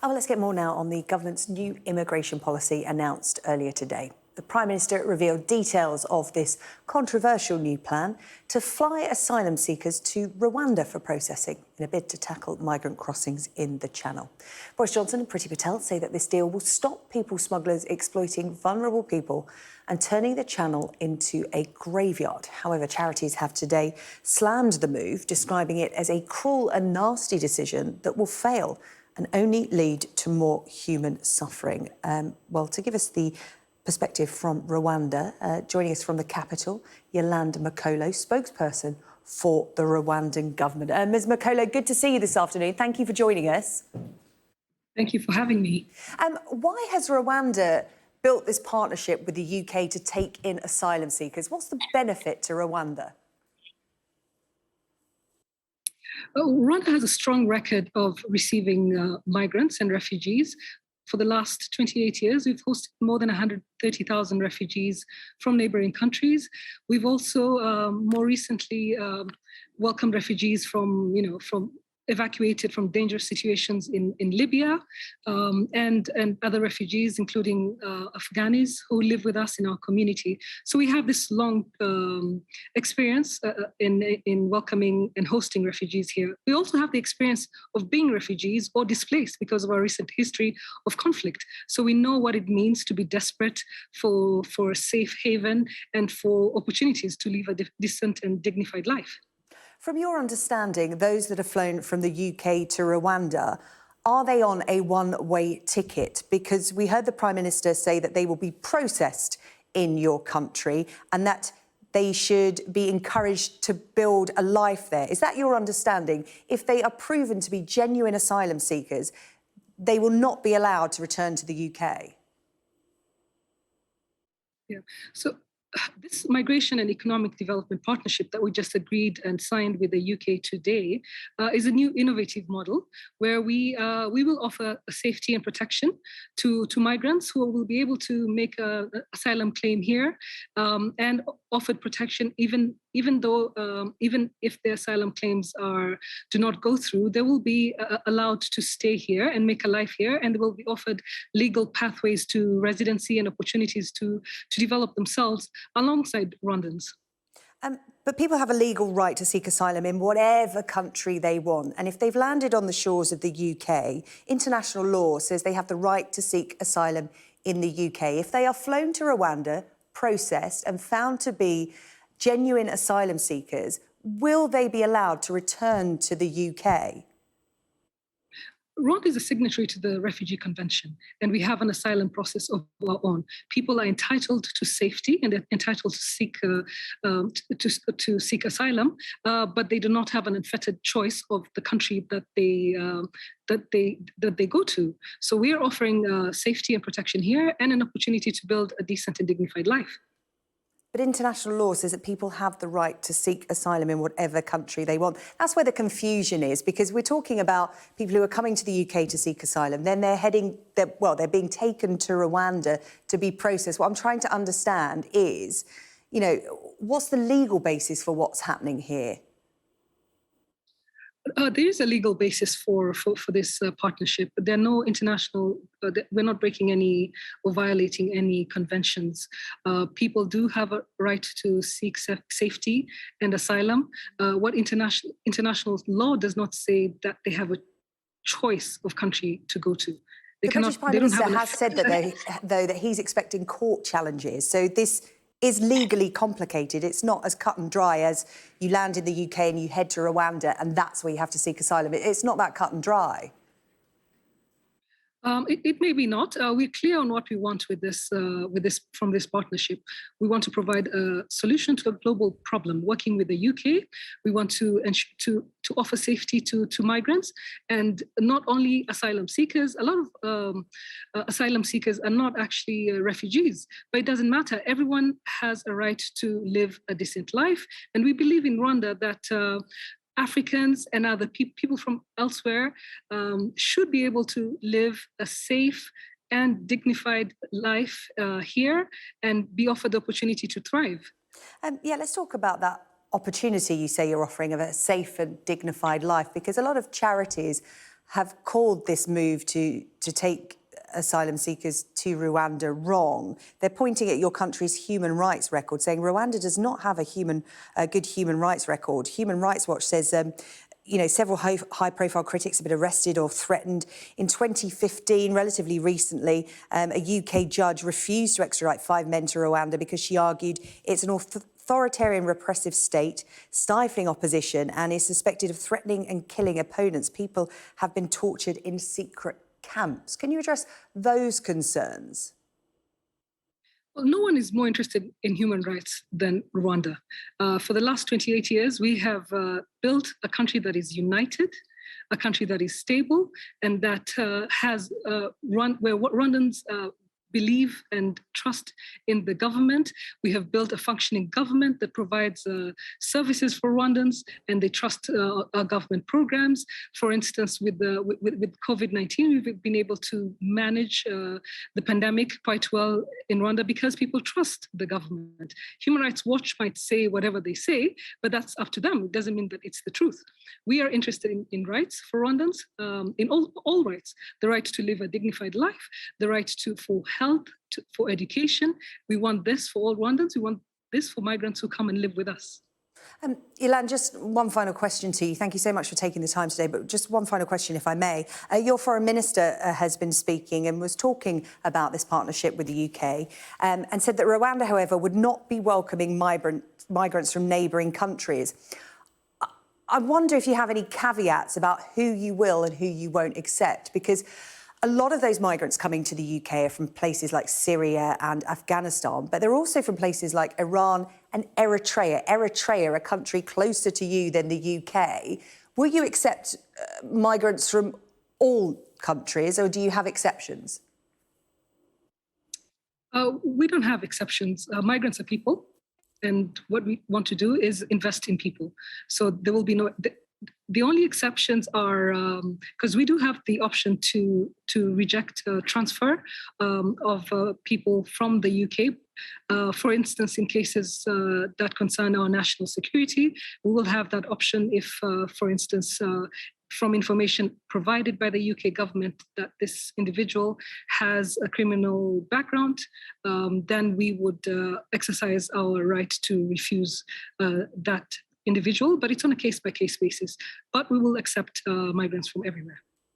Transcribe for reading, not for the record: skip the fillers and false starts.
Well, let's get more now on the government's new immigration policy announced earlier today. The Prime Minister revealed details of this controversial new plan to fly asylum seekers to Rwanda for processing in a bid to tackle migrant crossings in the Channel. Boris Johnson and Priti Patel say that this deal will stop people smugglers exploiting vulnerable people and turning the Channel into a graveyard. However, charities have today slammed the move, describing it as a cruel and nasty decision that will fail and only lead to more human suffering. Well, to give us the perspective from Rwanda, joining us from the capital, Yolande Makolo, spokesperson for the Rwandan government. Ms Makolo, good to see you this afternoon. Thank you for joining us. Thank you for having me. Why has Rwanda built this partnership with the UK to take in asylum seekers? What's the benefit to Rwanda? Rwanda has a strong record of receiving migrants and refugees. For the last 28 years, we've hosted more than 130,000 refugees from neighbouring countries. We've also more recently welcomed refugees from evacuated from dangerous situations in Libya and other refugees, including Afghanis who live with us in our community. So we have this long experience in welcoming and hosting refugees here. We also have the experience of being refugees or displaced because of our recent history of conflict. So we know what it means to be desperate for a safe haven and for opportunities to live a decent and dignified life. From your understanding, those that have flown from the UK to Rwanda, are they on a one-way ticket? Because we heard the Prime Minister say that they will be processed in your country and that they should be encouraged to build a life there. Is that your understanding? If they are proven to be genuine asylum seekers, they will not be allowed to return to the UK? Yeah. So this migration and economic development partnership that we just agreed and signed with the UK today is a new innovative model where we will offer safety and protection to migrants who will be able to make an asylum claim here and offered protection even if their asylum claims do not go through. They will be allowed to stay here and make a life here, and they will be offered legal pathways to residency and opportunities to develop themselves alongside Rwandans. But people have a legal right to seek asylum in whatever country they want. And if they've landed on the shores of the UK, international law says they have the right to seek asylum in the UK. If they are flown to Rwanda, processed and found to be genuine asylum seekers, will they be allowed to return to the UK? Rwanda is a signatory to the Refugee Convention, and we have an asylum process of our own. People are entitled to safety and they're entitled to seek asylum, but they do not have an unfettered choice of the country that they go to. So we are offering safety and protection here and an opportunity to build a decent and dignified life. But international law says that people have the right to seek asylum in whatever country they want. That's where the confusion is, because we're talking about people who are coming to the UK to seek asylum. Then they're being taken to Rwanda to be processed. What I'm trying to understand is, what's the legal basis for what's happening here? There is a legal basis for this partnership. There are no international, we're not breaking any or violating any conventions. People do have a right to seek safety and asylum. What international law does not say that they have a choice of country to go to. The British Prime Minister has said that he's expecting court challenges. So this is legally complicated. It's not as cut and dry as you land in the UK and you head to Rwanda and that's where you have to seek asylum. It's not that cut and dry. It may be not. We're clear on what we want with this from this partnership. We want to provide a solution to a global problem. Working with the UK, we want to offer safety to migrants, and not only asylum seekers. A lot of asylum seekers are not actually refugees, but it doesn't matter. Everyone has a right to live a decent life, and we believe in Rwanda that Africans and other people from elsewhere should be able to live a safe and dignified life here and be offered the opportunity to thrive. Let's talk about that opportunity you say you're offering of a safe and dignified life, because a lot of charities have called this move to take asylum seekers to Rwanda wrong. They're pointing at your country's human rights record, saying Rwanda does not have a good human rights record. Human Rights Watch says, several high-profile critics have been arrested or threatened. In 2015, relatively recently, a UK judge refused to extradite 5 men to Rwanda because she argued it's an authoritarian repressive state, stifling opposition, and is suspected of threatening and killing opponents. People have been tortured in secret camps. Can you address those concerns? Well, no one is more interested in human rights than Rwanda. For the last 28 years, we have built a country that is united, a country that is stable, and that has where Rwandans believe and trust in the government. We have built a functioning government that provides services for Rwandans, and they trust our government programs. For instance, with COVID-19, we've been able to manage the pandemic quite well in Rwanda because people trust the government. Human Rights Watch might say whatever they say, but that's up to them. It doesn't mean that it's the truth. We are interested in rights for Rwandans, in all rights: the right to live a dignified life, the right for health, for education. We want this for all Rwandans. We want this for migrants who come and live with us. Yolande, just one final question to you. Thank you so much for taking the time today, but just one final question, if I may. Your foreign minister has been speaking and was talking about this partnership with the UK and said that Rwanda, however, would not be welcoming migrants from neighbouring countries. I wonder if you have any caveats about who you will and who you won't accept, because a lot of those migrants coming to the UK are from places like Syria and Afghanistan, but they're also from places like Iran and Eritrea. Eritrea, a country closer to you than the UK. Will you accept migrants from all countries, or do you have exceptions? We don't have exceptions. Migrants are people, and what we want to do is invest in people. So there will be no... The only exceptions are because we do have the option to reject transfer of people from the UK. For instance, in cases that concern our national security, we will have that option if, for instance, from information provided by the UK government that this individual has a criminal background, then we would exercise our right to refuse that individual, but it's on a case-by-case basis. But we will accept migrants from everywhere.